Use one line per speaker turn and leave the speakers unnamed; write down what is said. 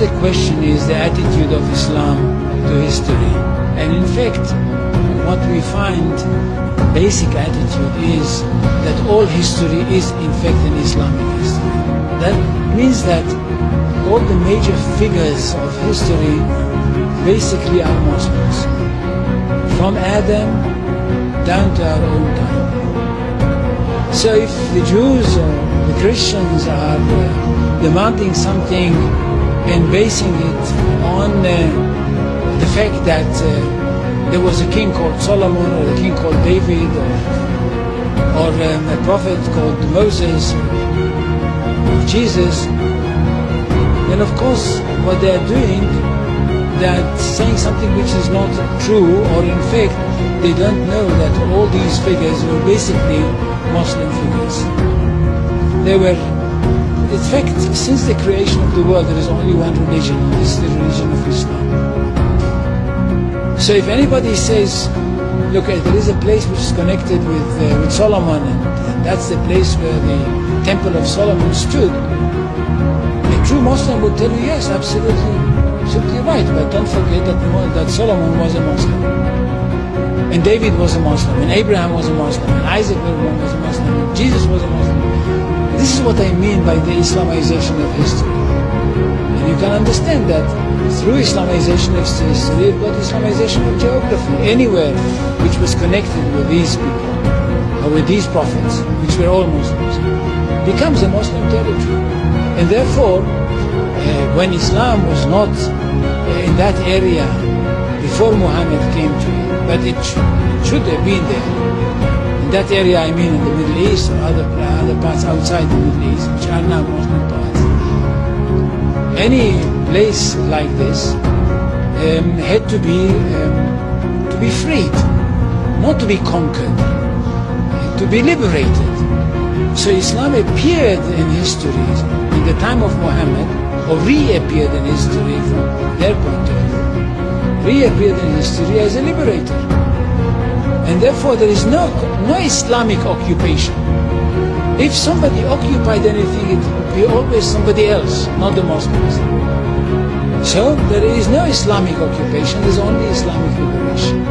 the question is the attitude of Islam to history. And in fact, what we find, basic attitude is that all history is in fact an Islamic history. That means that all the major figures of history basically are Muslims. From Adam down to our own time. So if the Jews or the Christians are demanding something and basing it on the fact that there was a king called Solomon or a king called David or a prophet called Moses, Jesus, then of course what they are doing, they are saying something which is not true, or in fact they don't know that all these figures were basically Muslim figures. They were, in fact, since the creation of the world there is only one religion, and this is the religion of Islam. So if anybody says, look, there is a place which is connected with Solomon, and that's the place where the Temple of Solomon stood, a true Muslim would tell you, yes, absolutely right, but don't forget that Solomon was a Muslim, and David was a Muslim, and Abraham was a Muslim, and Isaac was a Muslim, and Jesus was a Muslim. This is what I mean by the Islamization of history. And you can understand that through Islamization of history, you've got Islamization of geography. Anywhere which was connected with these people, or with these prophets, which were all Muslims, becomes a Muslim territory. And therefore, when Islam was not in that area before Muhammad came to it, but it should have been there. In that area, I mean in the Middle East or other parts outside the Middle East, which are now Muslim parts. Any place like this had to be freed, not to be conquered, to be liberated. So Islam appeared in history in the time of Muhammad, or reappeared in history from their point of view, reappeared in history as a liberator. And therefore there is no Islamic occupation. If somebody occupied anything, it would be always somebody else, not the Muslims. So there is no Islamic occupation, there is only Islamic liberation.